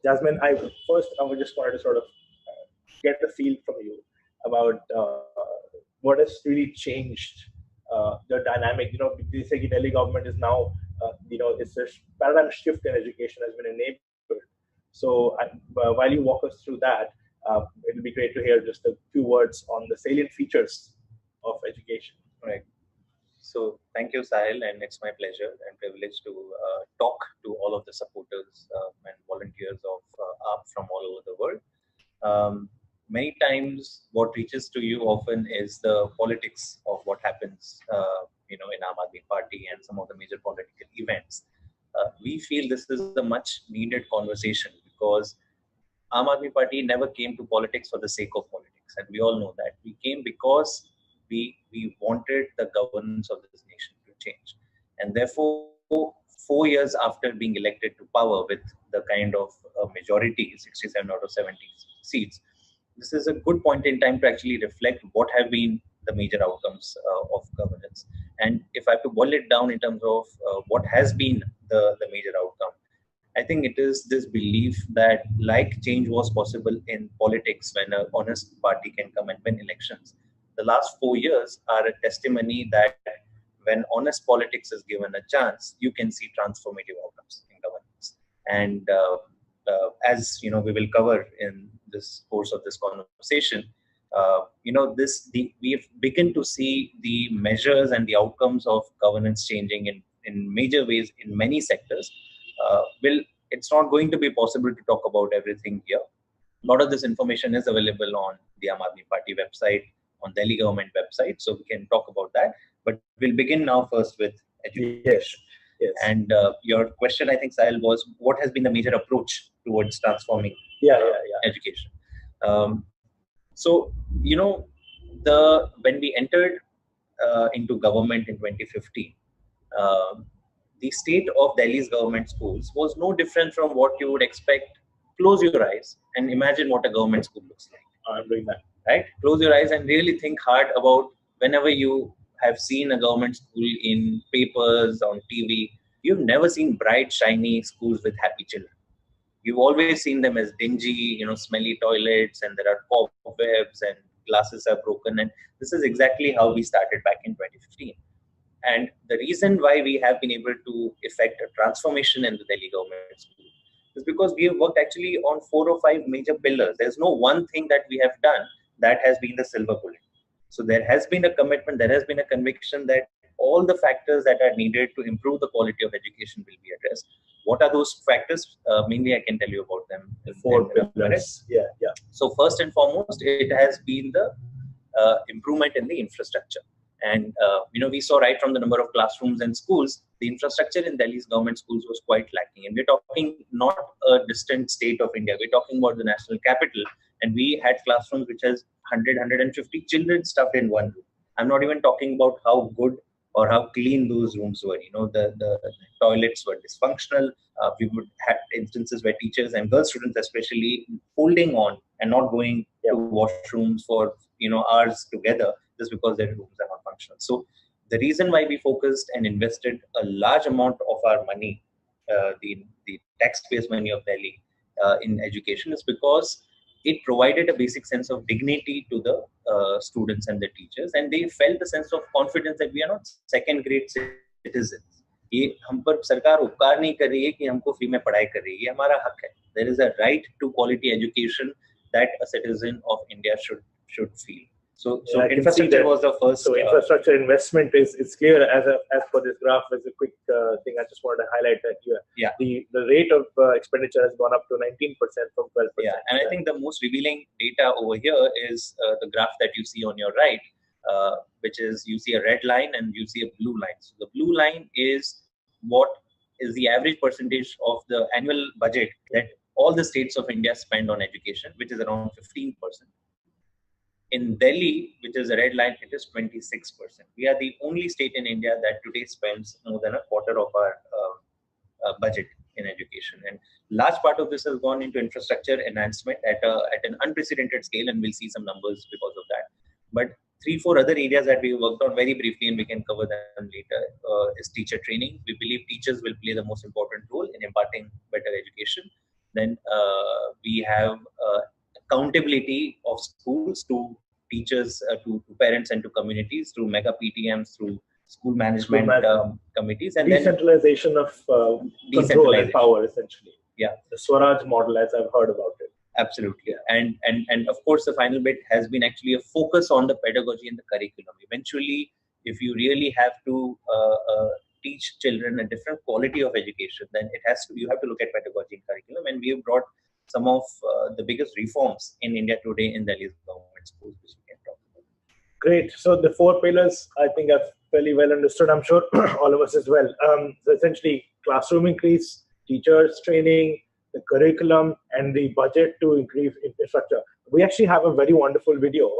Jasmine, I just wanted to sort of get the feel from you about what has really changed the dynamic. The Delhi government is now, it's a paradigm shift in education has been enabled. So while you walk us through that, it'll be great to hear just a few words on the salient features of education. Right. So thank you, Sahil, and it's my pleasure and privilege to talk to all of the supporters and volunteers of AAP from all over the world. Many times what reaches to you often is the politics of what happens, in Aam Aadmi Party and some of the major political events. We feel this is a much needed conversation because Aam Aadmi Party never came to politics for the sake of politics, and we all know that. We came because we wanted the governance of this nation to change, and therefore 4 years after being elected to power with the kind of majority, 67 out of 70 seats, this is a good point in time to actually reflect what have been the major outcomes of governance. And if I have to boil it down in terms of what has been the major outcome, I think it is this belief that like change was possible in politics when an honest party can come and win elections. The last 4 years are a testimony that when honest politics is given a chance, you can see transformative outcomes in governance. And as we will cover in this course of this conversation, we have begun to see the measures and the outcomes of governance changing in major ways in many sectors. It's not going to be possible to talk about everything here. A lot of this information is available on the Aam Aadmi Party website, on Delhi government website, so we can talk about that. But we'll begin now first with education. Yes. And your question, I think, Sahil, was what has been the major approach towards transforming education. So, when we entered into government in 2015, the state of Delhi's government schools was no different from what you would expect. Close your eyes and imagine what a government school looks like. I'm doing that. Right? Close your eyes and really think hard about whenever you have seen a government school in papers, on TV, you've never seen bright, shiny schools with happy children. You've always seen them as dingy, smelly toilets, and there are cobwebs and glasses are broken. And this is exactly how we started back in 2015. And the reason why we have been able to effect a transformation in the Delhi government school is because we have worked actually on 4 or 5 major pillars. There's no one thing that we have done that has been the silver bullet. So there has been a commitment, there has been a conviction that all the factors that are needed to improve the quality of education will be addressed. What are those factors? Mainly, I can tell you about them. 4 pillars. Yeah. So first and foremost, it has been the improvement in the infrastructure. And, we saw right from the number of classrooms and schools, the infrastructure in Delhi's government schools was quite lacking. And we're talking not a distant state of India. We're talking about the national capital. And we had classrooms which has 100, 150 children stuffed in one room. I'm not even talking about how good or how clean those rooms were. The toilets were dysfunctional. We would have instances where teachers and girl students especially holding on and not going to washrooms for hours together just because their rooms are not functional. So the reason why we focused and invested a large amount of our money, the taxpayers' money of Delhi in education, is because it provided a basic sense of dignity to the students and the teachers, and they felt a sense of confidence that we are not second-grade citizens. ये हम पर सरकार उपकार नहीं कर रही है कि हमको फ्री में पढ़ाई कर रही है, ये हमारा हक है. There is a right to quality education that a citizen of India should feel. So infrastructure was the first. So infrastructure investment is clear as per this graph. As a quick thing, I just wanted to highlight that the rate of expenditure has gone up to 19% from 12%. Yeah, and I think the most revealing data over here is the graph that you see on your right, which is you see a red line and you see a blue line. So the blue line is what is the average percentage of the annual budget that all the states of India spend on education, which is around 15%. In Delhi, which is a red line, it is 26%. We are the only state in India that today spends more than a quarter of our budget in education. And large part of this has gone into infrastructure enhancement at an unprecedented scale, and we'll see some numbers because of that. But 3-4 other areas that we worked on very briefly, and we can cover them later, is teacher training. We believe teachers will play the most important role in imparting better education. Then we have accountability of schools to teachers, to parents and to communities through mega PTMs, through school management committees, and decentralization of control and power, essentially. Yeah, the Swaraj model, as I've heard about it. Absolutely. Yeah. And of course, the final bit has been actually a focus on the pedagogy and the curriculum. Eventually, if you really have to teach children a different quality of education, then you have to look at pedagogy and curriculum. And we have brought some of the biggest reforms in India today in Delhi's government schools, which we can talk about. Great. So the 4 pillars, I think, are fairly well understood. I'm sure all of us as well. So essentially, classroom increase, teachers training, the curriculum, and the budget to increase infrastructure. We actually have a very wonderful video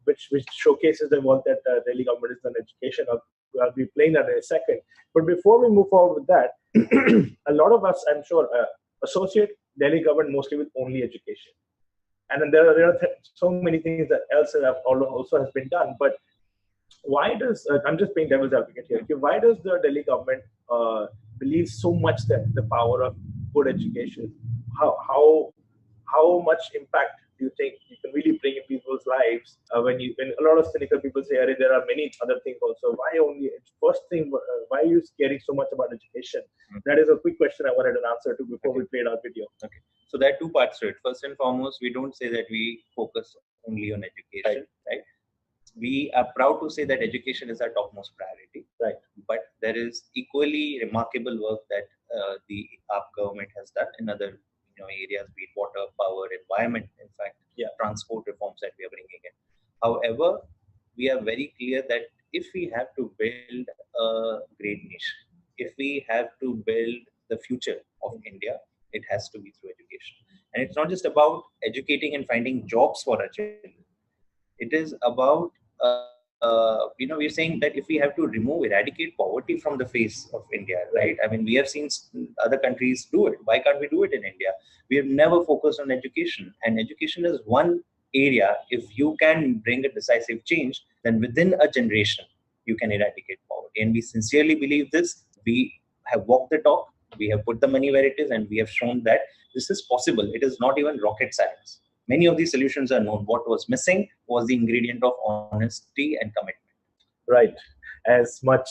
which showcases the work that Delhi government has done in education. I'll be playing that in a second. But before we move forward with that, a lot of us, I'm sure, associate Delhi government mostly with only education. And then there are so many things that else that also has been done. But why does, I'm just playing devil's advocate here, why does the Delhi government believe so much that the power of good education? How much impact do you think you can really bring in people's lives when a lot of cynical people say, there are many other things also. Why only first thing? Why are you caring so much about education? That is a quick question I wanted an answer to before we played our video. Okay. So there are 2 parts to it. First and foremost, we don't say that we focus only on education, right? We are proud to say that education is our topmost priority, right? But there is equally remarkable work that the AAP government has done in other areas, be it water, power, environment, in fact, transport reforms that we are bringing in. However, we are very clear that if we have to build a great nation, if we have to build the future of India, it has to be through education. And it's not just about educating and finding jobs for our children. It is about, we're saying that if we have to eradicate poverty from the face of India, right? I mean, we have seen other countries do it. Why can't we do it in India? We have never focused on education. And education is one area. If you can bring a decisive change, then within a generation, you can eradicate poverty. And we sincerely believe this. We have walked the talk. We have put the money where it is, and we have shown that this is possible. It is not even rocket science. Many of these solutions are known. What was missing was the ingredient of honesty and commitment. Right. As much,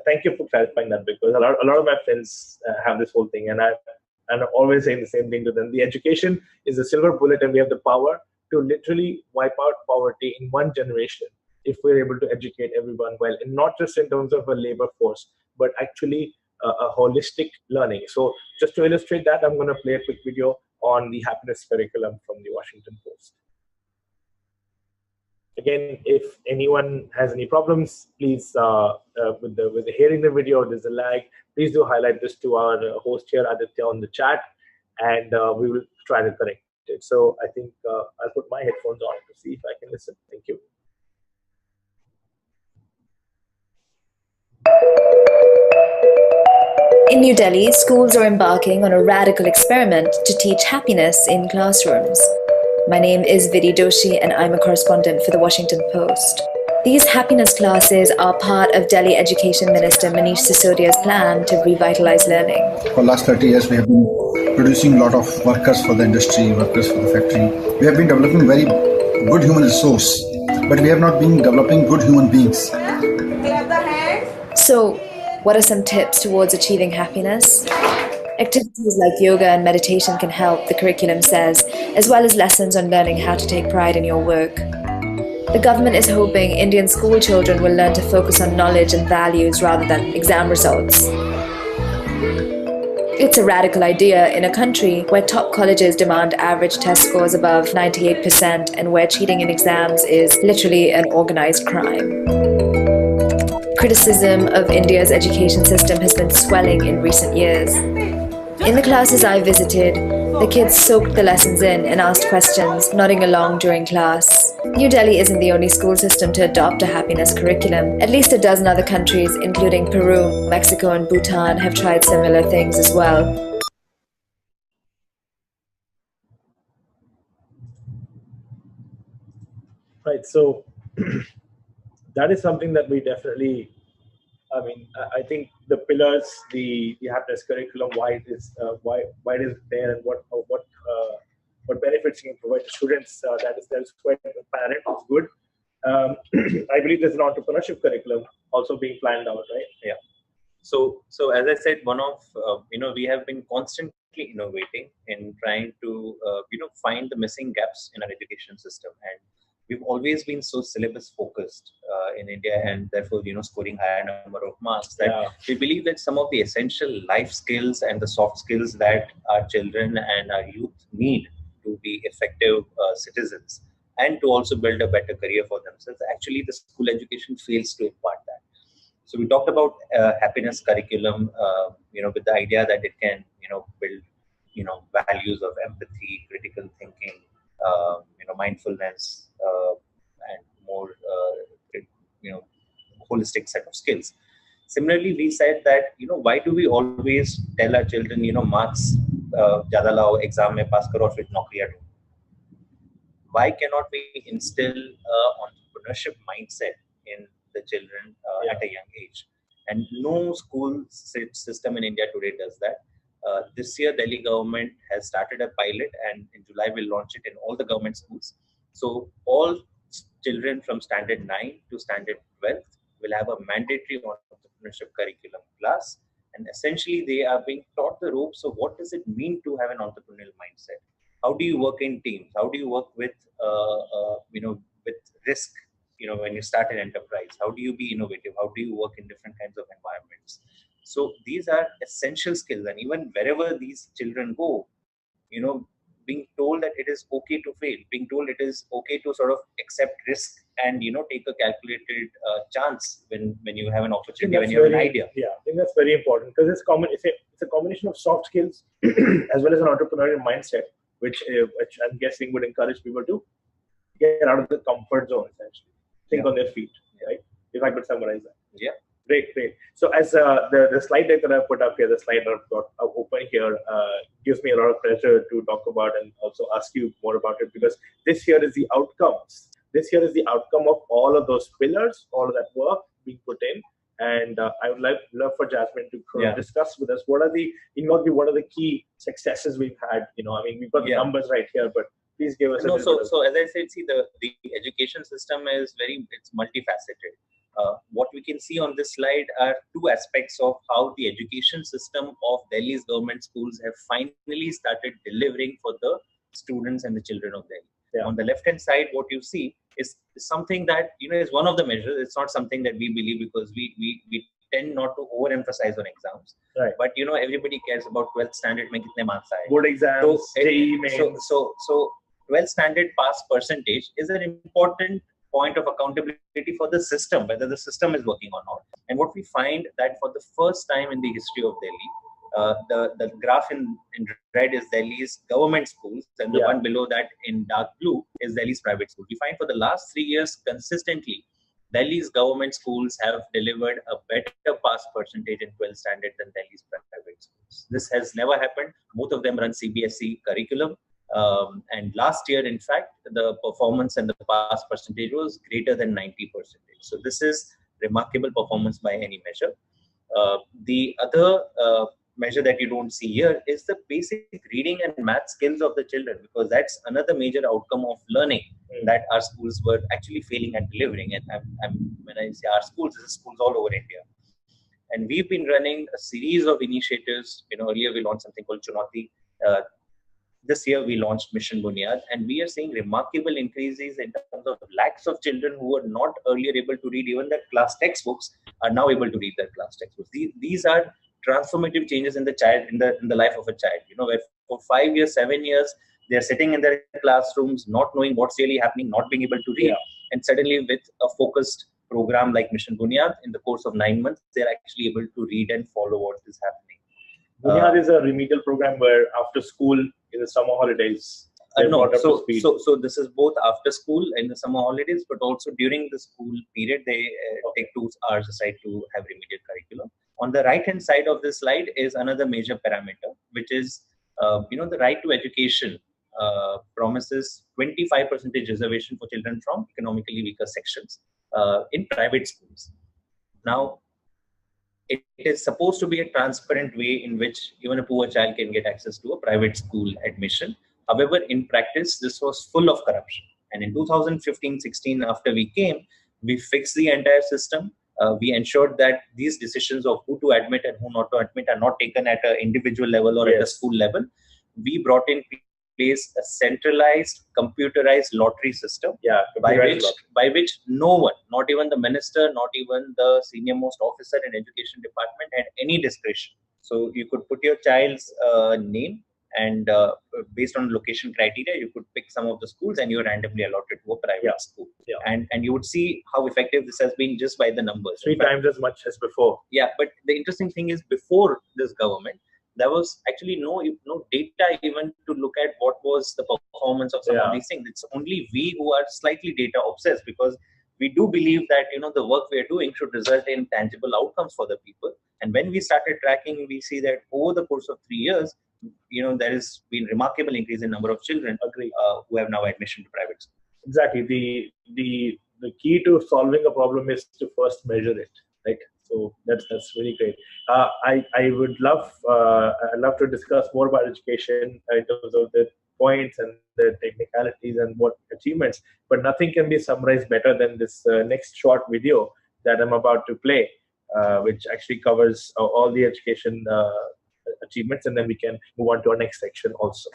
thank you for clarifying that, because a lot of my friends have this whole thing, and I'm always saying the same thing to them. The education is a silver bullet, and we have the power to literally wipe out poverty in one generation if we're able to educate everyone well, and not just in terms of a labor force, but actually a holistic learning. So just to illustrate that, I'm going to play a quick video on the happiness curriculum from the Washington Post. Again, if anyone has any problems, please, with hearing the video, there's a lag, please do highlight this to our host here, Aditya, on the chat, and we will try to correct it. So I think I'll put my headphones on to see if I can listen. Thank you. In New Delhi, schools are embarking on a radical experiment to teach happiness in classrooms. My name is Vidhi Doshi, and I'm a correspondent for the Washington Post. These happiness classes are part of Delhi Education Minister Manish Sisodia's plan to revitalize learning. For the last 30 years, we have been producing a lot of workers for the industry, workers for the factory. We have been developing very good human resource, but we have not been developing good human beings. So, what are some tips towards achieving happiness? Activities like yoga and meditation can help, the curriculum says, as well as lessons on learning how to take pride in your work. The government is hoping Indian school children will learn to focus on knowledge and values rather than exam results. It's a radical idea in a country where top colleges demand average test scores above 98% and where cheating in exams is literally an organized crime. Criticism of India's education system has been swelling in recent years. In the classes I visited, the kids soaked the lessons in and asked questions, nodding along during class. New Delhi isn't the only school system to adopt a happiness curriculum. At least a dozen other countries, including Peru, Mexico, and Bhutan, have tried similar things as well. Right, so that is something that we definitely I mean, I think the pillars, the happiness curriculum, why it is there, and what benefits you can provide to students. That is quite apparent. It's good. I believe there's an entrepreneurship curriculum also being planned out, right? Yeah. So as I said, one of we have been constantly innovating in trying to find the missing gaps in our education system, and we've always been so syllabus focused in India, and therefore scoring higher number of marks. That we believe that some of the essential life skills and the soft skills that our children and our youth need to be effective citizens and to also build a better career for themselves, actually the school education fails to impart that. So we talked about happiness curriculum, with the idea that it can, build, values of empathy, critical thinking, mindfulness, and more, holistic set of skills. Similarly, we said that, why do we always tell our children, marks, ज़्यादा लाओ, exam में pass करो और फिर नौकरियाँ ढूंढो? Why cannot we instill entrepreneurship mindset in the children at a young age? And no school system in India today does that. This year, Delhi government has started a pilot, and in July we'll launch it in all the government schools. So all children from standard 9 to standard 12 will have a mandatory entrepreneurship curriculum class, and essentially they are being taught the ropes of what does it mean to have an entrepreneurial mindset. How do you work in teams? How do you work with with risk? When you start an enterprise, how do you be innovative? How do you work in different kinds of environments? So these are essential skills, and even wherever these children go, being told that it is okay to fail, being told it is okay to sort of accept risk and take a calculated chance when you have an opportunity, when you have an idea. Yeah, I think that's very important, because it's a combination of soft skills as well as an entrepreneurial mindset, which I'm guessing would encourage people to get out of the comfort zone, essentially. Think on their feet, right? If I could summarize that. Yeah. Great. So as the slide deck that I put up here, the slide that I've got open here, gives me a lot of pleasure to talk about and also ask you more about it, because this here is the outcomes. This here is the outcome of all of those pillars, all of that work being put in. And I would love for Jasmine to discuss with us what are the key successes we've had. I mean, we've got the numbers right here, but please give us. So as I said, see, the education system is it's multifaceted. What we can see on this slide are two aspects of how the education system of Delhi's government schools have finally started delivering for the students and the children of Delhi. Yeah. On the left-hand side, what you see is something that is one of the measures. It's not something that we believe, because we tend not to overemphasize on exams. Right. But everybody cares about 12th standard mein kitne marks aaye. Board exams, JEE mains. So 12th standard pass percentage is an important point of accountability for the system, whether the system is working or not. And what we find that for the first time in the history of Delhi, the graph in red is Delhi's government schools, and the one below that in dark blue is Delhi's private schools. We find for the last 3 years consistently, Delhi's government schools have delivered a better pass percentage in 12th standard than Delhi's private schools. This has never happened. Both of them run CBSE curriculum. And last year, in fact, the performance and the pass percentage was greater than 90%. So this is remarkable performance by any measure. The other measure that you don't see here is the basic reading and math skills of the children, because that's another major outcome of learning that our schools were actually failing at delivering. And when I say our schools, this is schools all over India. And we've been running a series of initiatives. Earlier we launched something called Chunauti. This year we launched Mission Bunyad, and we are seeing remarkable increases in terms of lakhs of children who were not earlier able to read even their class textbooks are now able to read their class textbooks. These are transformative changes in the child, in the life of a child. Where for 5 years, 7 years, they are sitting in their classrooms, not knowing what's really happening, not being able to read, and suddenly with a focused program like Mission Bunyad, in the course of 9 months, they are actually able to read and follow what is happening. Bunyad is a remedial program where after school, in the summer holidays, so this is both after school and the summer holidays, but also during the school period, they take 2 hours aside to have remedial curriculum. On the right-hand side of this slide is another major parameter, which is, the right to education promises 25% reservation for children from economically weaker sections in private schools. Now, it is supposed to be a transparent way in which even a poor child can get access to a private school admission. However, in practice, this was full of corruption. And in 2015-16, after we came, we fixed the entire system. We ensured that these decisions of who to admit and who not to admit are not taken at an individual level or at a school level. We brought in place a centralized, computerized lottery system by which no one, not even the minister, not even the senior most officer in education department had any discretion. So you could put your child's name, and based on location criteria, you could pick some of the schools and you were randomly allotted to a private school. And you would see how effective this has been just by the numbers. 3 times as much as before. Yeah, but the interesting thing is, before this government, there was actually no data even to look at what was the performance of some of these things. It's only we who are slightly data obsessed, because we do believe that the work we are doing should result in tangible outcomes for the people. And when we started tracking, we see that over the course of 3 years, there has been remarkable increase in number of children who have now admission to private schools. Exactly. The key to solving a problem is to first measure it, right? So that's really great. I would love to discuss more about education in terms of the points and the technicalities and what achievements, but nothing can be summarized better than this next short video that I'm about to play, which actually covers all the education achievements, and then we can move on to our next section also.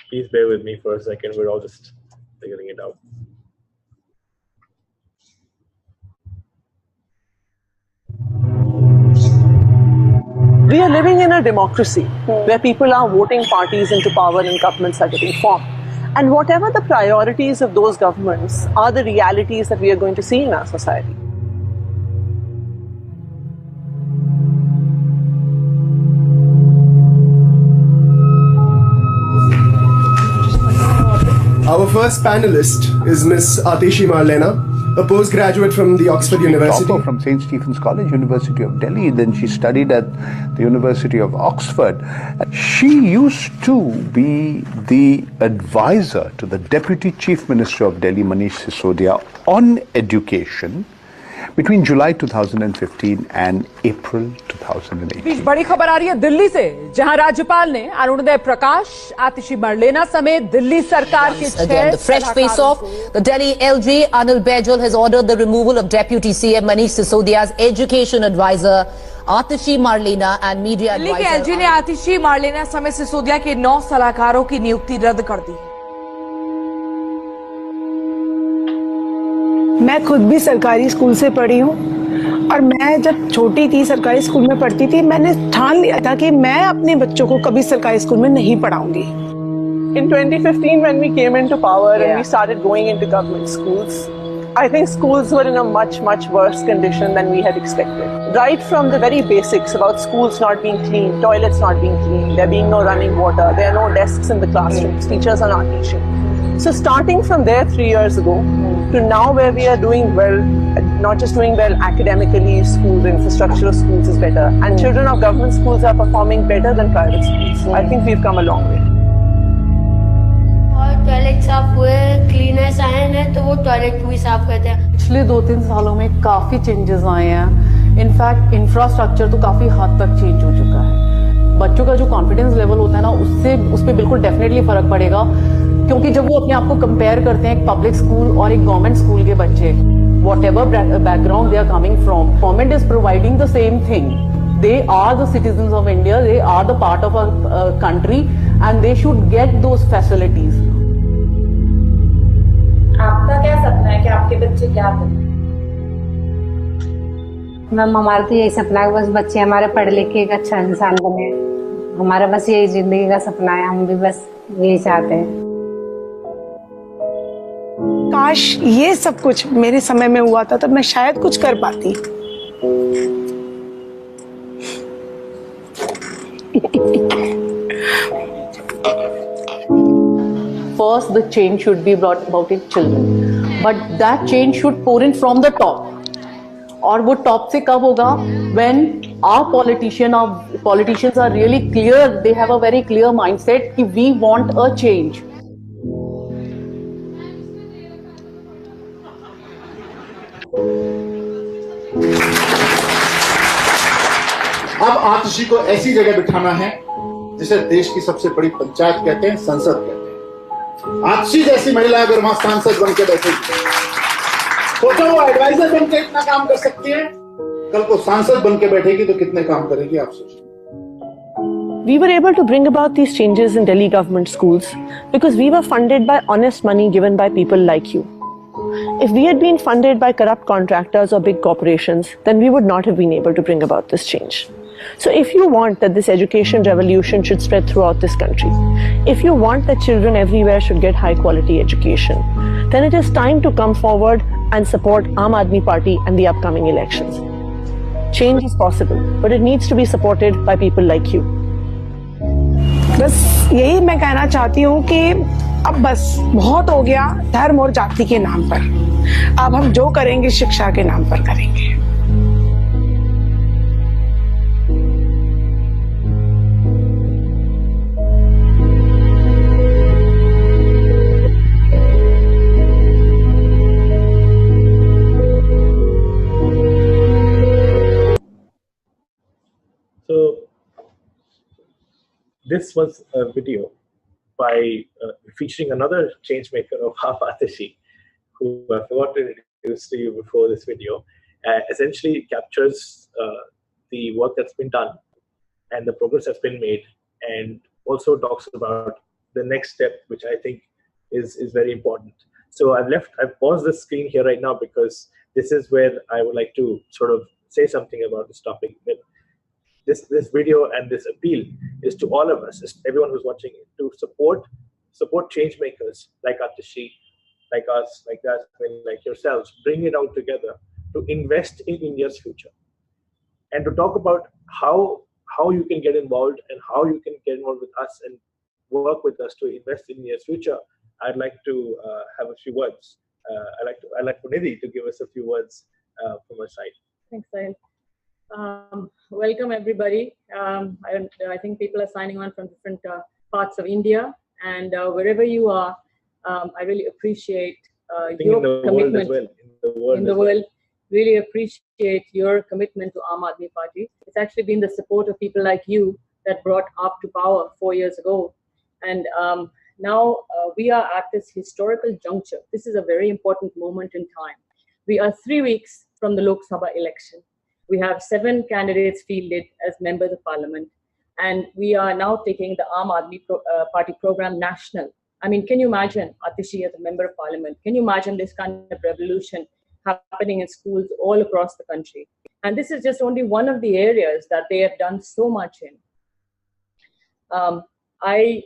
Please bear with me for a second. We're all just figuring it out. We are living in a democracy where people are voting parties into power and governments are getting formed. And whatever the priorities of those governments are the realities that we are going to see in our society. Our first panelist is Miss Atishi Marlena, a postgraduate from the Oxford University. Topper from St. Stephen's College, University of Delhi. Then she studied at the University of Oxford. She used to be the advisor to the Deputy Chief Minister of Delhi, Manish Sisodia, on education between July 2015 and April 2018. बीच बड़ी खबर आ रही है दिल्ली से, जहां राज्यपाल ने अरुणोदय प्रकाश, आतिशी मरलेना समेत दिल्ली सरकार के Again, the fresh face-off. The Delhi LG Anil Baijal has ordered the removal of Deputy CM Manish Sisodia's education advisor Atishi Marlena and media advisor. Delhi के LG ने आतिशी मरलेना समेत सिसोदिया के 9 सलाहकारों की नियुक्ति रद्द कर दी है। मैं खुद भी सरकारी स्कूल से पढ़ी हूँ और मैं जब छोटी थी सरकारी स्कूल में पढ़ती थी, मैंने ठान लिया था कि मैं अपने बच्चों को कभी सरकारी स्कूल में नहीं पढ़ाऊंगी। In 2015, when we came into power and we started going into government schools, I think schools were in a much, much worse condition than we had expected. Right from the very basics about schools not being clean, toilets not being clean, there being no running water, there are no desks in the classrooms, teachers are not teaching. So starting from there 3 years ago to now where we are doing well, not just doing well academically, schools, infrastructure of schools is better, and children of government schools are performing better than private schools. I think we've come a long way. और toilet साफ हुए, cleaners आए हैं तो वो toilet भी साफ करते हैं। पिछले 2-3 सालों में काफी चेंजेस आए हैं। इनफैक्ट इंफ्रास्ट्रक्चर तो काफी हद तक चेंज हो चुका है। बच्चों का जो कॉन्फिडेंस लेवल होता है ना, उस पर बिल्कुल डेफिनेटली फर्क पड़ेगा, क्योंकि जब वो अपने आप को कंपेयर करते हैं एक पब्लिक स्कूल और एक गवर्नमेंट स्कूल के बच्चे, whatever background they are coming from, government is providing the same thing. They are the citizens of India, they are the part of a country, and they should get those facilities. आपका क्या सपना है कि आपके बच्चे क्या बने? Ma'am, हमारा तो यही सपना है, बस बच्चे हमारे पढ़ लिख के एक अच्छा इंसान बने। हमारा बस यही जिंदगी का सपना है, हम भी बस यही चाहते हैं। काश ये सब कुछ मेरे समय में हुआ था, तब मैं शायद कुछ कर पाती। First, the change should be brought about in children, but that change should pour in from the top. और वो top से कब होगा? When our politicians are really clear, they have a very clear mindset कि we want a change. अब आतिशी को ऐसी जगह बिठाना है जिसे देश की सबसे बड़ी पंचायत कहते हैं, संसद कहते हैं। आतिशी जैसी महिला अगर वहां सांसद बन के बैठेगी, सोचो वो एडवाइजर बन के इतना काम कर सकती है, कल को सांसद बन के बैठेगी तो कितने काम करेगी आप सोचिए। We were able to bring about these changes in Delhi government schools because we were funded by honest money given by people like you. If we had been funded by corrupt contractors or big corporations, then we would not have been able to bring about this change. So if you want that this education revolution should spread throughout this country, if you want that children everywhere should get high quality education, then it is time to come forward and support Aam Aadmi Party and the upcoming elections. Change is possible, but it needs to be supported by people like you. बस यही मैं कहना चाहती हूँ कि अब बस बहुत हो गया धर्म और जाति के नाम पर। अब हम जो करेंगे शिक्षा के नाम पर करेंगे। So this was a video by featuring another change maker of Aatishi, who I forgot to introduce to you before this video. Essentially captures the work that's been done and the progress that's been made, and also talks about the next step, which I think is very important. So I've paused the screen here right now because this is where I would like to sort of say something about this topic. This video and this appeal is to all of us, everyone who's watching it, to support change makers like Aatishi, like us, like Jasmine, like yourselves, bring it out together to invest in India's future, and to talk about how you can get involved and how you can get involved with us and work with us to invest in India's future. I'd like to have a few words. I'd like for Nidhi to give us a few words from her side. Thanks, Sahil. Welcome everybody. I think people are signing on from different parts of India, and wherever you are, I really appreciate your commitment in the world. Really appreciate your commitment to Aam Aadmi Party. It's actually been the support of people like you that brought AAP to power 4 years ago, and now we are at this historical juncture. This is a very important moment in time. We are 3 weeks from the Lok Sabha election. We have 7 candidates fielded as members of parliament, and we are now taking the Aam Aadmi Party program national. I mean, can you imagine Aatishi as a member of parliament? Can you imagine this kind of revolution happening in schools all across the country? And this is just only one of the areas that they have done so much in. I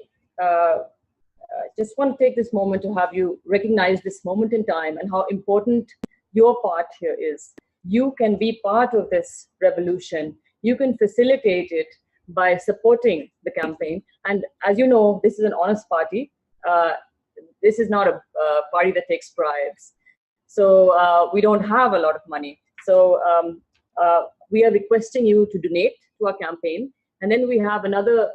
just want to take this moment to have you recognize this moment in time and how important your part here is. You can be part of this revolution. You can facilitate it by supporting the campaign. And as you know, this is an honest party. This is not a party that takes bribes. So we don't have a lot of money. So we are requesting you to donate to our campaign. And then we have another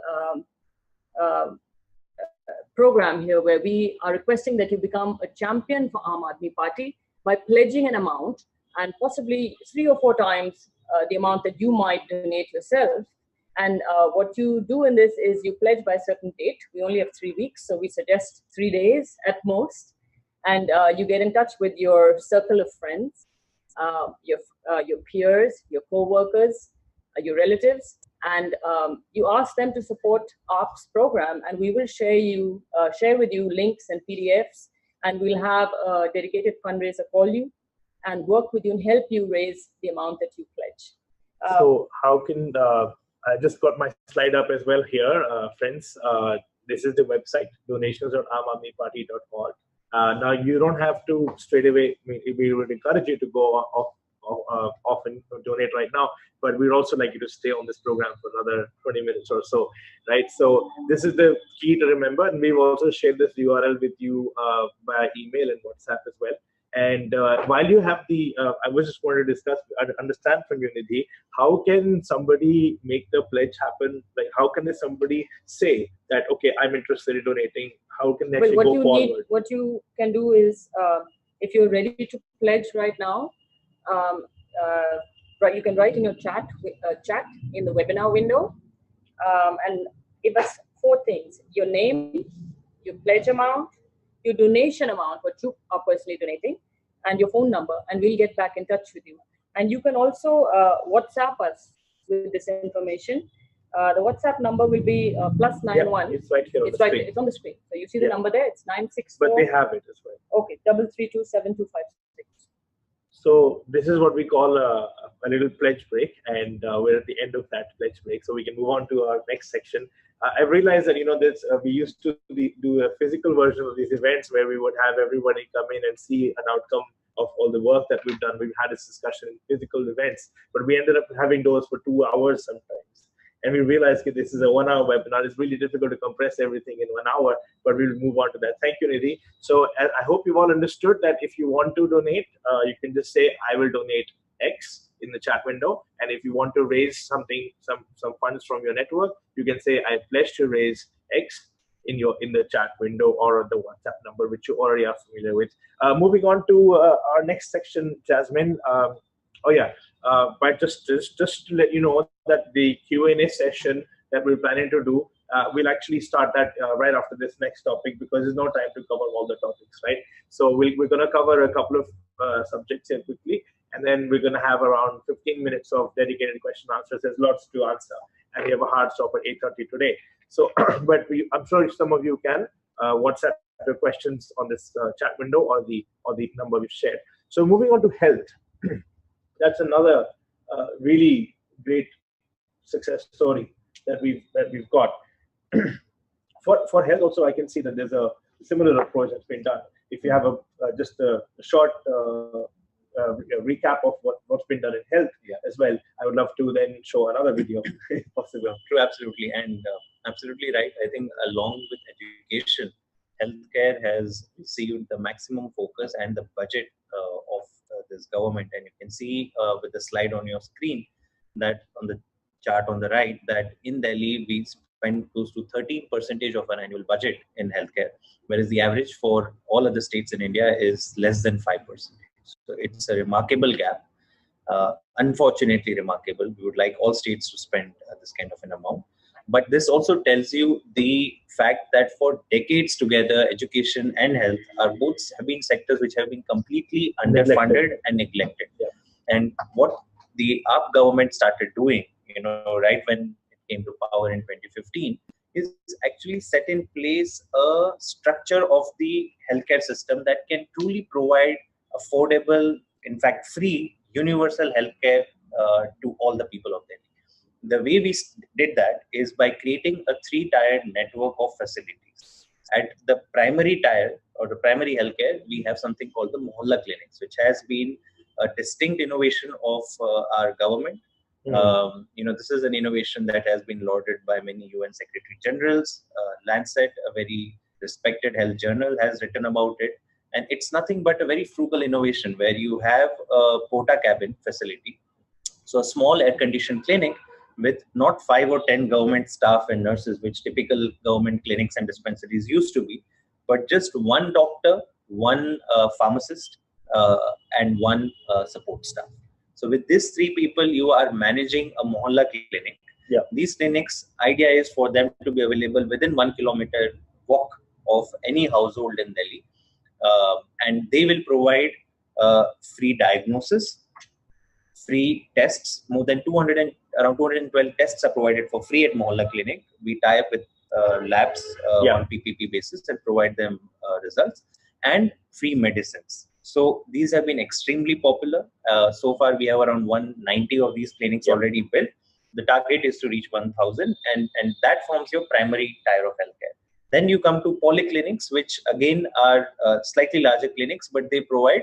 program here where we are requesting that you become a champion for Aam Aadmi Party by pledging an amount, and possibly 3 or 4 times the amount that you might donate yourself. And what you do in this is you pledge by a certain date. We only have 3 weeks, so we suggest 3 days at most. And you get in touch with your circle of friends, your peers, your co-workers, your relatives, and you ask them to support AAP's program, and we will share with you links and PDFs, and we'll have a dedicated fundraiser call you and work with you and help you raise the amount that you pledge. So how can, I just got my slide up as well here, friends. This is the website, donations.aamaadmiparty.org. Now you don't have to straight away, we would encourage you to go off and donate right now, but we'd also like you to stay on this program for another 20 minutes or so, right? So this is the key to remember, and we've also shared this URL with you via email and WhatsApp as well. And while you have the, I was just wanting to discuss, understand from you, Nidhi, how can somebody make the pledge happen? Like, how can somebody say that, okay, I'm interested in donating? How can they actually go forward? What you can do is, if you're ready to pledge right now, You can write in your chat in the webinar window, and give us 4 things: your name, your pledge amount, your donation amount, what you are personally donating, and your phone number, and we'll get back in touch with you. And you can also WhatsApp us with this information. The WhatsApp number will be +91. Yeah, it's right here. It's on the screen. So you see the number there. It's 964. But they have it as well. Okay, 332-7256. So this is what we call a little pledge break, and we're at the end of that pledge break, so we can move on to our next section. I realized that we used to do a physical version of these events where we would have everybody come in and see an outcome of all the work that we've done. We've had this discussion in physical events, but we ended up having those for 2 hours sometimes. And we realized that this is a 1-hour webinar. It's really difficult to compress everything in 1 hour, but we'll move on to that. Thank you, Nidhi. So I hope you've all understood that if you want to donate, you can just say, I will donate X in the chat window. And if you want to raise some funds from your network, you can say, I pledge to raise X in the chat window or on the WhatsApp number, which you already are familiar with. Moving on to our next section, Jasmine. But just to let you know that the Q&A session that we're planning to do, we'll actually start that right after this next topic, because there's no time to cover all the topics, right? So we're going to cover a couple of subjects here quickly, and then we're going to have around 15 minutes of dedicated question answers. There's lots to answer, and we have a hard stop at 8:30 today. So, but I'm sure some of you can WhatsApp your questions on this chat window or the number we've shared. So moving on to health. That's another really great success story that we've got. For health also, I can see that there's a similar approach that's been done. If you have just a short recap of what's been done in health as well, I would love to then show another video if possible. True, absolutely, and absolutely right. I think along with education, healthcare has received the maximum focus and the budget of this government. And you can see with the slide on your screen that on the chart on the right that in Delhi we spend close to 13% of our annual budget in healthcare, whereas the average for all other states in India is less than 5%. So it's a remarkable gap. Unfortunately remarkable. We would like all states to spend this kind of an amount. But this also tells you the fact that for decades together, education and health have been sectors which have been completely underfunded and neglected. Yeah. And what the AAP government started doing, right when it came to power in 2015, is actually set in place a structure of the healthcare system that can truly provide affordable, in fact, free, universal healthcare to all the people of Delhi. The way we did that is by creating a 3-tiered network of facilities. At the primary tier or the primary healthcare, we have something called the Mohalla clinics, which has been a distinct innovation of our government. This is an innovation that has been lauded by many UN Secretary Generals. Lancet, a very respected health journal, has written about it. And it's nothing but a very frugal innovation where you have a porta cabin facility. So a small air-conditioned clinic with not 5 or 10 government staff and nurses, which typical government clinics and dispensaries used to be, but just one doctor, one pharmacist, and one support staff. So with these 3 people, you are managing a Mohalla clinic. Yeah. These clinics, idea is for them to be available within 1 kilometer walk of any household in Delhi. And they will provide free diagnosis, free tests. More than around 212 tests are provided for free at Mohalla Clinic. We tie up with labs on PPP basis and provide them results, and free medicines. So these have been extremely popular. So far, we have around 190 of these clinics already built. The target is to reach 1,000, and that forms your primary tier of healthcare. Then you come to polyclinics, which again are slightly larger clinics, but they provide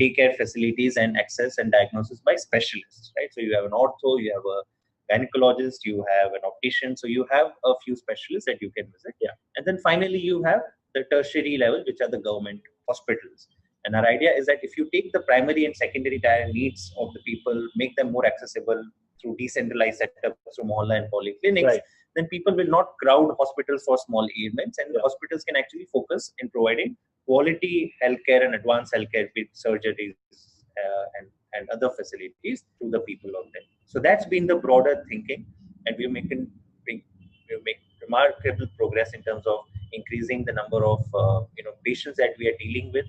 daycare facilities and access and diagnosis by specialists, right? So you have an ortho, you have a gynecologist, you have an optician. So you have a few specialists that you can visit. Yeah. And then finally, you have the tertiary level, which are the government hospitals. And our idea is that if you take the primary and secondary tier needs of the people, make them more accessible through decentralized setups through Mohalla and polyclinics, right, then people will not crowd hospitals for small ailments, and the hospitals can actually focus in providing quality healthcare and advanced healthcare with surgeries and other facilities to the people of Delhi. So that's been the broader thinking, and we're making remarkable progress in terms of increasing the number of patients that we are dealing with,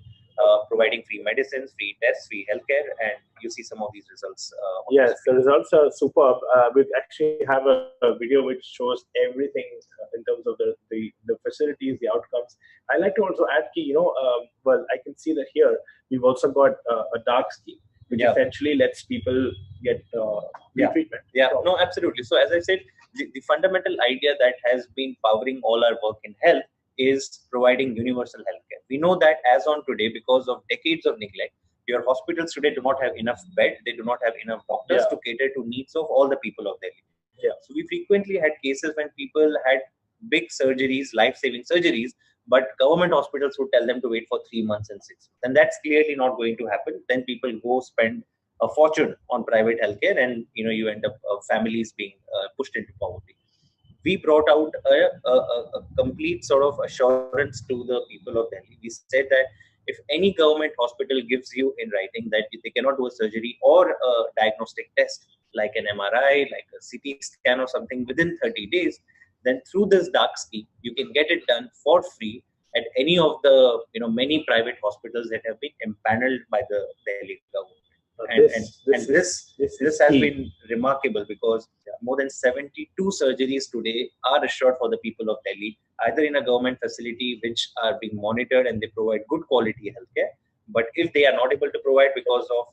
providing free medicines, free tests, free healthcare, and you see some of these results. Yes, the results are superb. We actually have a video which shows everything in terms of the facilities, the outcomes. I like to also add, well, I can see that here we've also got a dark scheme, which essentially lets people get treatment. Yeah, no, absolutely. So as I said, the fundamental idea that has been powering all our work in health is providing universal healthcare. We know that as on today, because of decades of neglect, your hospitals today do not have enough bed, they do not have enough doctors to cater to needs of all the people of Delhi. So we frequently had cases when people had big surgeries, life-saving surgeries, but government hospitals would tell them to wait for 3 months and 6 months. And that's clearly not going to happen. Then people go spend a fortune on private healthcare, and you end up families being pushed into poverty. We brought out a complete sort of assurance to the people of Delhi. We said that if any government hospital gives you in writing that they cannot do a surgery or a diagnostic test like an MRI, like a CT scan or something within 30 days, then through this dark scheme, you can get it done for free at any of the many private hospitals that have been empaneled by the Delhi government. This has been remarkable, because more than 72 surgeries today are assured for the people of Delhi, either in a government facility which are being monitored and they provide good quality healthcare. But if they are not able to provide because of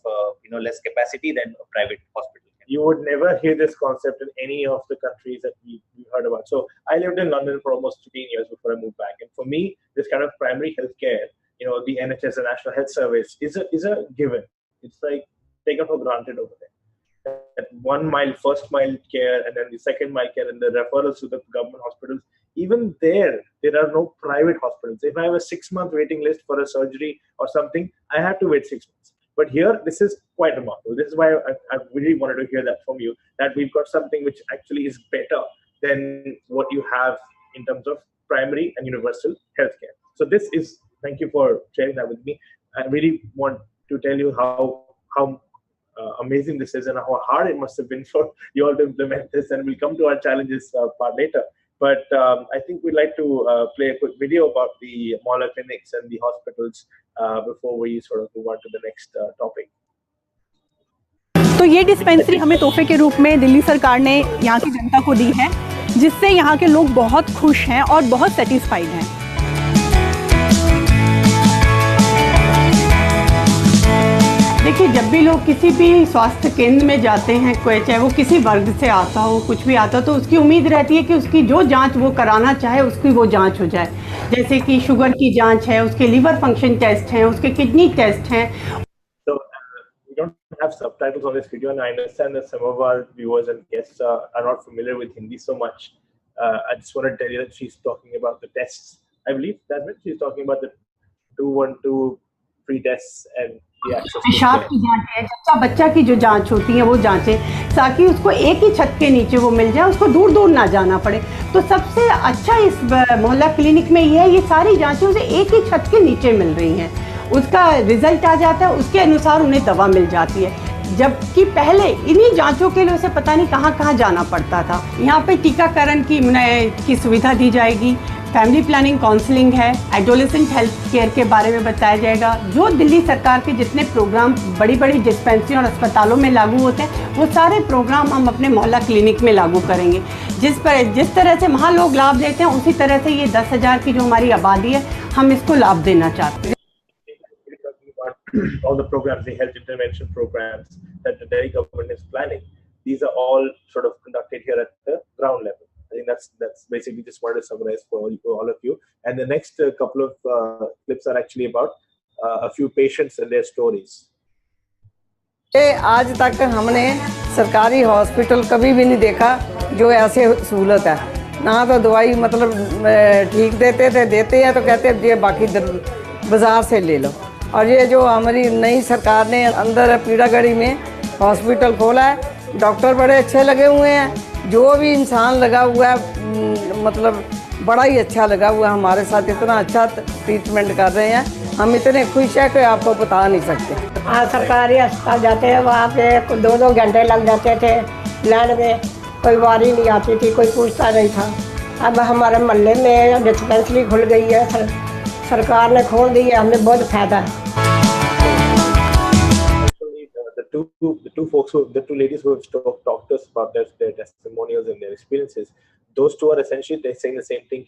less capacity, then a private hospital. You would never hear this concept in any of the countries that we heard about. So I lived in London for almost 15 years before I moved back, and for me, this kind of primary healthcare, the NHS, the National Health Service, is a given. It's like taken for granted over there. That 1 mile, first mile care, and then the second mile care, and the referrals to the government hospitals. Even there are no private hospitals. If I have a 6-month waiting list for a surgery or something, I have to wait 6 months. But here, this is quite remarkable. This is why I really wanted to hear that from you, that we've got something which actually is better than what you have in terms of primary and universal healthcare. So this is, thank you for sharing that with me. I really want to tell you how amazing this is and how hard it must have been for you all to implement this. And we'll come to our challenges part later. But I think we'd like to play a quick video about the Mohalla clinics and the hospitals before we sort of move on to the next topic. तो ये dispensary हमें तोहफे के रूप में दिल्ली सरकार ने यहाँ की जनता को दी है, जिससे यहाँ के लोग बहुत खुश हैं और बहुत सेटिस्फाइड हैं। देखिए, जब भी लोग किसी भी स्वास्थ्य केंद्र में जाते हैं, कोई चाहे वो किसी वर्ग से आता हो, कुछ भी आता हो, तो उसकी उम्मीद रहती है कि उसकी जो जांच वो कराना चाहे उसकी वो जांच हो जाए। जैसे कि शुगर की जांच है, उसके लीवर फंक्शन टेस्ट हैं, उसके किडनी टेस्ट हैं। So we don't have subtitles on this video, and I understand that some of our viewers and guests are not familiar with Hindi so much. I just want to tell you that she's talking about the tests. I believe that's what she's talking about, the 212 free tests and पेशाब की जांच है, बच्चा की जो जांच होती है वो जांचें, ताकि उसको एक ही छत के नीचे वो मिल जाए, उसको दूर दूर ना जाना पड़े। तो सबसे अच्छा इस मोहल्ला क्लिनिक में ये है, ये सारी जांचें उसे एक ही छत के नीचे मिल रही हैं, उसका रिजल्ट आ जाता है, उसके अनुसार उन्हें दवा मिल जाती है। जबकि पहले इन्हीं जांचों के लिए उसे पता नहीं कहाँ जाना पड़ता था। यहाँ पे टीकाकरण की सुविधा दी जाएगी, फैमिली प्लानिंग काउंसलिंग है, एडोलेसेंट हेल्थ केयर के बारे में बताया जाएगा। जो दिल्ली सरकार के जितने प्रोग्राम बड़ी बड़ी डिस्पेंसरी और अस्पतालों में लागू होते हैं, वो सारे प्रोग्राम हम अपने मोहल्ला क्लिनिक में लागू करेंगे। जिस तरह से वहाँ लोग लाभ लेते हैं, उसी तरह से ये 10,000 की जो हमारी आबादी है, हम इसको लाभ देना चाहते हैं। All the programs, the health intervention programs that the Delhi government is planning, these are all sort of conducted here at the ground level. I think that's basically just what I summarize for all of you. And the next couple of clips are actually about a few patients and their stories. आज तक हमने सरकारी hospital कभी भी नहीं देखा जो ऐसे सहूलत है। ना तो दवाई मतलब ठीक देते हैं तो कहते हैं ये बाकी बाजार से ले लो। और ये जो हमारी नई सरकार ने अंदर पीड़ागढ़ी में हॉस्पिटल खोला है, डॉक्टर बड़े अच्छे लगे हुए हैं, जो भी इंसान लगा हुआ है मतलब बड़ा ही अच्छा लगा हुआ है, हमारे साथ इतना अच्छा ट्रीटमेंट कर रहे हैं। हम इतने खुश हैं कि आपको बता नहीं सकते। हाँ, सरकारी अस्पताल जाते हैं, वहाँ पे 2-2 घंटे लग जाते थे लाइन में, कोई बारी नहीं आती थी, कोई पूछता नहीं था। अब हमारे मोहल्ले में डिस्पेंसरी खुल गई है, सरकार ने खोल दी है, हमें बहुत फायदा है। The two ladies who have talked to us about their testimonials and their experiences, those two are essentially they're saying the same thing.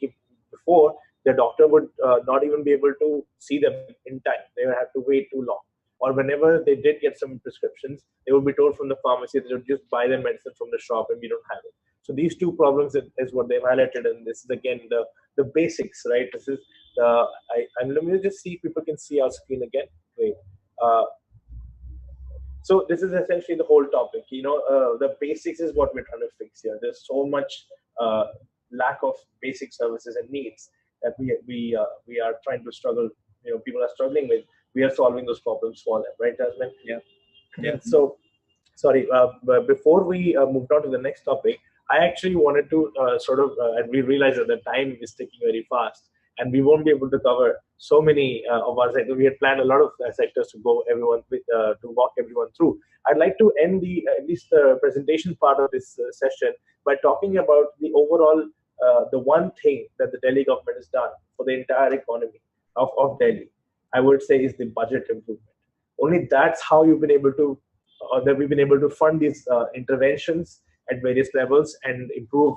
Before, their doctor would not even be able to see them in time. They would have to wait too long. Or whenever they did get some prescriptions, they would be told from the pharmacy that they would just buy their medicine from the shop and we don't have it. So these two problems is what they've highlighted, and this is again the basics, right? This is and let me just see if people can see our screen again. Wait. So this is essentially the whole topic. The basics is what we're trying to fix here. There's so much lack of basic services and needs that we are trying to struggle. People are struggling with. We are solving those problems for them, right, Jasmine? Yeah. So, sorry. But before we moved on to the next topic, I actually wanted to and we realized that the time is ticking very fast, and we won't be able to cover so many of our sectors. We had planned a lot of sectors to go to walk everyone through. I'd like to end at least the presentation part of this session by talking about the overall, the one thing that the Delhi government has done for the entire economy of Delhi, I would say, is the budget improvement. Only that's how you've been able to, that we've been able to fund these interventions at various levels and improve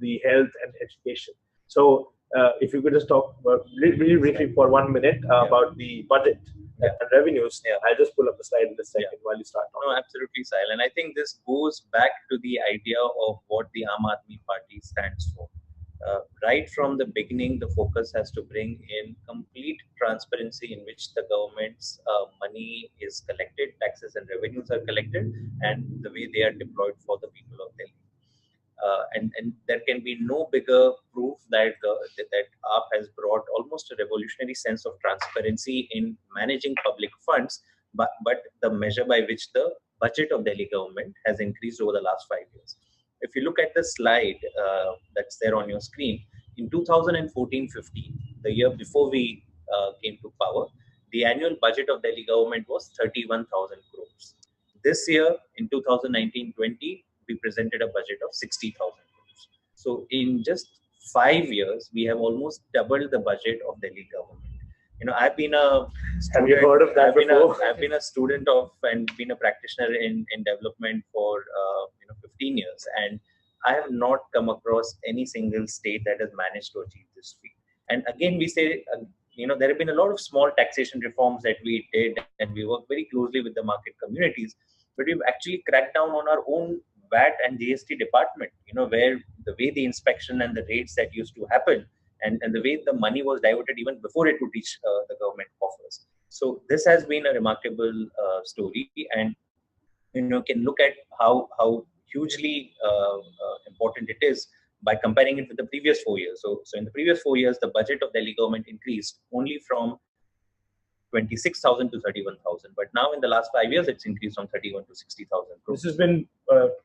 the health and education. So if you could just talk really briefly for 1 minute about the budget and revenues. I'll just pull up the slide in a second while you start talking. No, absolutely, Sahil. And I think this goes back to the idea of what the Aam Aadmi Party stands for. Right from the beginning, the focus has to bring in complete transparency in which the government's money is collected, taxes and revenues are collected, and the way they are deployed for the people of Delhi. And there can be no bigger proof that AAP has brought almost a revolutionary sense of transparency in managing public funds, but the measure by which the budget of Delhi government has increased over the last 5 years. If you look at the slide that's there on your screen, in 2014-15, the year before we came to power, the annual budget of Delhi government was 31,000 crores. This year, in 2019-20, we presented a budget of 60,000 crores. So in just 5 years, we have almost doubled the budget of Delhi government. I've been a student, have you heard of that before? I've been a student of and been a practitioner in development for 15 years, and I have not come across any single state that has managed to achieve this feat. And again, we say, there have been a lot of small taxation reforms that we did, and we work very closely with the market communities, but we've actually cracked down on our own VAT and GST department, where the way the inspection and the rates that used to happen and the way the money was diverted even before it would reach the government coffers. So this has been a remarkable story, and can look at how hugely important it is by comparing it with the previous 4 years. So in the previous 4 years, the budget of Delhi government increased only from 26,000 to 31,000, but now in the last 5 years, it's increased from 31 to 60,000. This has been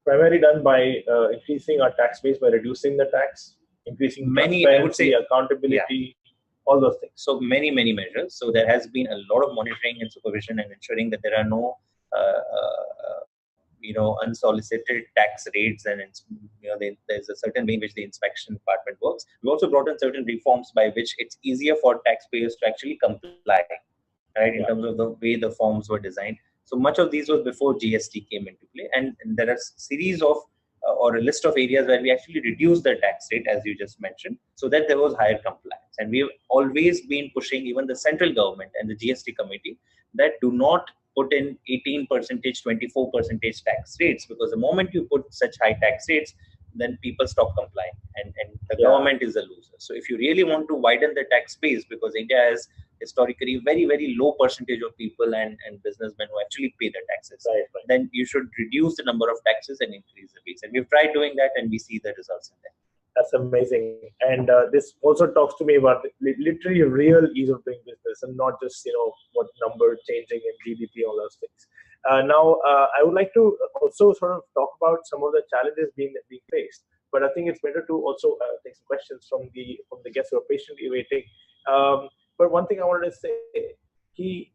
primarily done by increasing our tax base, by reducing the tax, increasing transparency, accountability, all those things. So many measures. So there has been a lot of monitoring and supervision and ensuring that there are no unsolicited tax raids, and there's a certain way in which the inspection department works. We also brought in certain reforms by which it's easier for taxpayers to actually comply, right, in terms of the way the forms were designed. So much of these was before GST came into play, and there are series of or a list of areas where we actually reduced the tax rate, as you just mentioned, so that there was higher compliance. And we've always been pushing even the central government and the GST committee that do not put in 18%, 24% tax rates, because the moment you put such high tax rates, then people stop complying, and the government is a loser. So if you really want to widen the tax base, because India has historically very low percentage of people and businessmen who actually pay their taxes, then you should reduce the number of taxes and increase the base. And we've tried doing that, and we see the results in that. That's amazing. And this also talks to me about literally real ease of doing business, and not just what number changing in GDP, all those things. Now, I would like to also sort of talk about some of the challenges being faced. But I think it's better to also take some questions from the guests who are patiently waiting. But one thing I wanted to say, the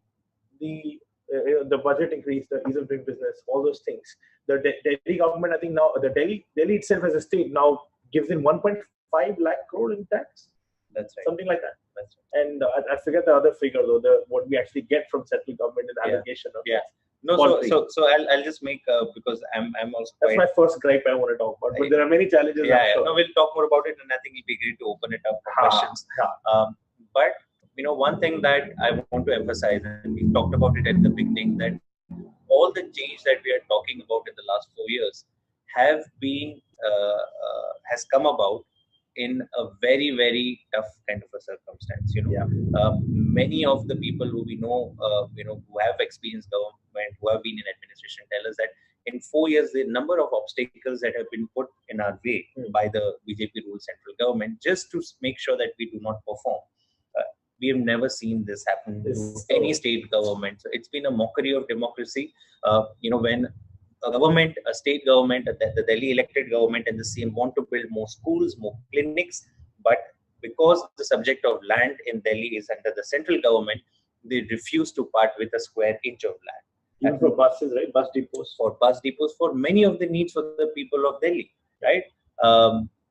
budget increase, the ease of doing business, all those things. The Delhi government, I think now, the Delhi itself as a state now gives in 1.5 lakh crore in tax. That's right. Something like that. That's right. And I forget the other figure though, what we actually get from central government in allocation of tax. No, so I'll just make because I'm also. That's my first gripe I want to talk about. But there are many challenges. Sure. No, we'll talk more about it, and I think it'll be great to open it up for questions. But one thing that I want to emphasize, and we talked about it at the beginning, that all the change that we are talking about in the last 4 years have been has come about in a very, very tough kind of a circumstance. Many of the people who we know, who have experienced government, who have been in administration, tell us that in 4 years, the number of obstacles that have been put in our way by the BJP-ruled central government just to make sure that we do not perform. We have never seen this happen to any state government. So it's been a mockery of democracy. When a state government, the Delhi elected government and the CM want to build more schools, more clinics, but because the subject of land in Delhi is under the central government, they refuse to part with a square inch of land. Even for buses, right? Bus depots. For bus depots, for many of the needs for the people of Delhi, right?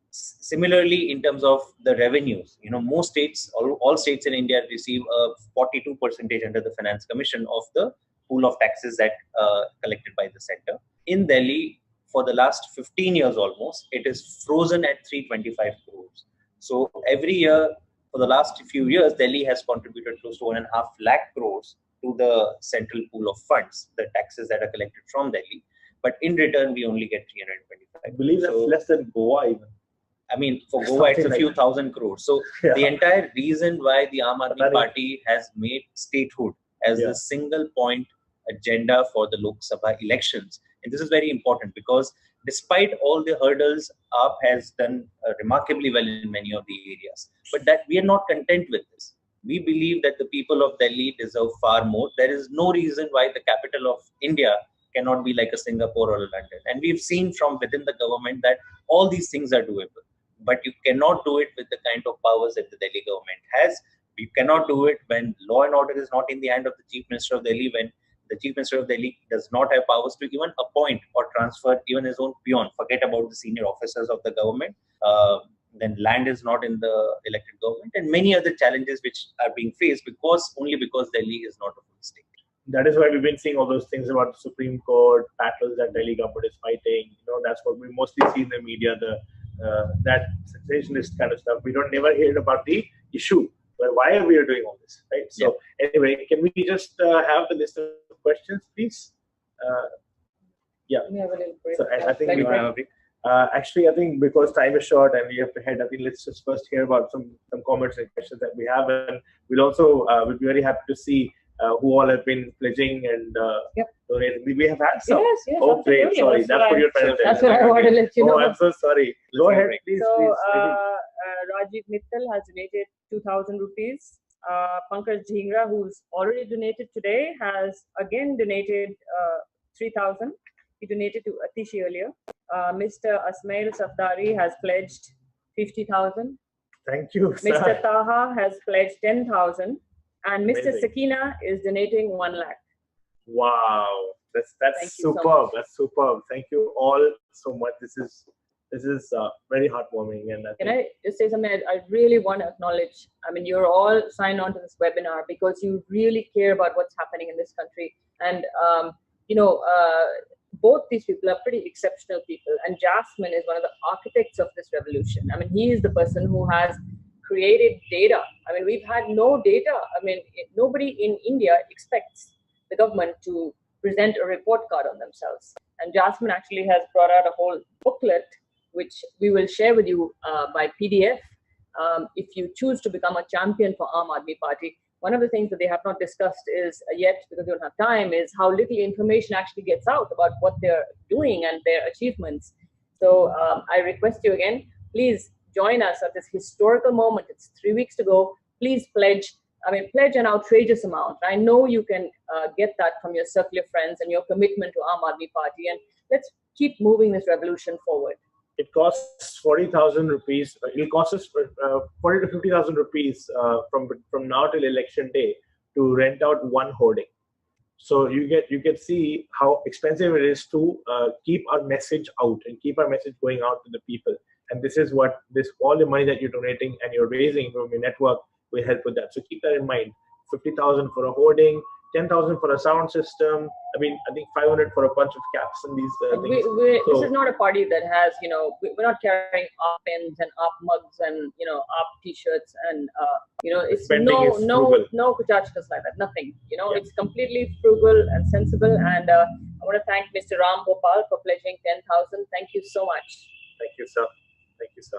Similarly, in terms of the revenues, most states, all states in India receive a 42% under the Finance Commission of the pool of taxes that collected by the center. In Delhi, for the last 15 years almost, it is frozen at 325 crores. So every year, for the last few years, Delhi has contributed close to 1.5 lakh crores to the central pool of funds, the taxes that are collected from Delhi. But in return, we only get 325. I believe that's less than Goa even. I mean, for Goa, it's a few thousand crores. So the entire reason why the Aam Aadmi Party has made statehood as the single point agenda for the Lok Sabha elections. And this is very important because despite all the hurdles, AAP has done remarkably well in many of the areas. But that we are not content with this. We believe that the people of Delhi deserve far more. There is no reason why the capital of India cannot be like a Singapore or a London. And we've seen from within the government that all these things are doable. But you cannot do it with the kind of powers that the Delhi government has. You cannot do it when law and order is not in the hand of the Chief Minister of Delhi, when the Chief Minister of Delhi does not have powers to even appoint or transfer even his own peon. Forget about the senior officers of the government. Then land is not in the elected government, and many other challenges which are being faced only because Delhi is not a full state. That is why we've been seeing all those things about the Supreme Court, battles that Delhi government is fighting. That's what we mostly see in the media, that sensationalist kind of stuff. We don't never hear about the issue. But why are we doing all this, right? So anyway, can we just have the list of questions, please? So I think we have a break. Actually, I think because time is short and we have to head, I think let's just first hear about some comments and questions that we have, and we'll also we'll be very happy to see who all have been pledging and donating. We have had some. Yes, oh, great! Sorry, that's what you're trying to tell. That's what I wanted to let you know. Oh, I'm so sorry. Go ahead, please. So, Rajiv Mittal has donated 2,000 rupees. Pankaj Dhingra, who's already donated today, has again donated 3,000. He donated to Atishi earlier. Mr. Asmail Safdari has pledged 50,000. Thank you, sir. Mr. Taha has pledged 10,000. And Mr. Sakina is donating 1 lakh. Wow, that's superb. So that's superb. Thank you all so much. This is very heartwarming. And can I just say something? I really want to acknowledge. I mean, you're all signed on to this webinar because you really care about what's happening in this country. And both these people are pretty exceptional people. And Jasmine is one of the architects of this revolution. I mean, he is the person who has created data. I mean, we've had no data. I mean, nobody in India expects the government to present a report card on themselves. And Jasmine actually has brought out a whole booklet, which we will share with you by PDF. If you choose to become a champion for Aam Aadmi Party, one of the things that they have not discussed is yet, because they don't have time, is how little information actually gets out about what they're doing and their achievements. So I request you again, please join us at this historical moment. It's 3 weeks to go. Please pledge. I mean, pledge an outrageous amount. I know you can get that from your circle of friends and your commitment to Aam Aadmi Party. And let's keep moving this revolution forward. It costs 40,000 rupees. It will cost us 40 to 50,000 rupees from now till election day to rent out one hoarding. So you can see how expensive it is to keep our message out and keep our message going out to the people. And this is what all the money that you're donating and you're raising from your network will help with that. So keep that in mind. 50,000 for a hoarding, 10,000 for a sound system. I think 500 for a bunch of caps and these things. This is not a party that has, we're not carrying AAP pins and AAP mugs and, AAP t-shirts and, it's no kuchachkas like that, nothing. It's completely frugal and sensible. And I want to thank Mr. Ram Gopal for pledging 10,000. Thank you so much. Thank you, sir. Thank you, sir.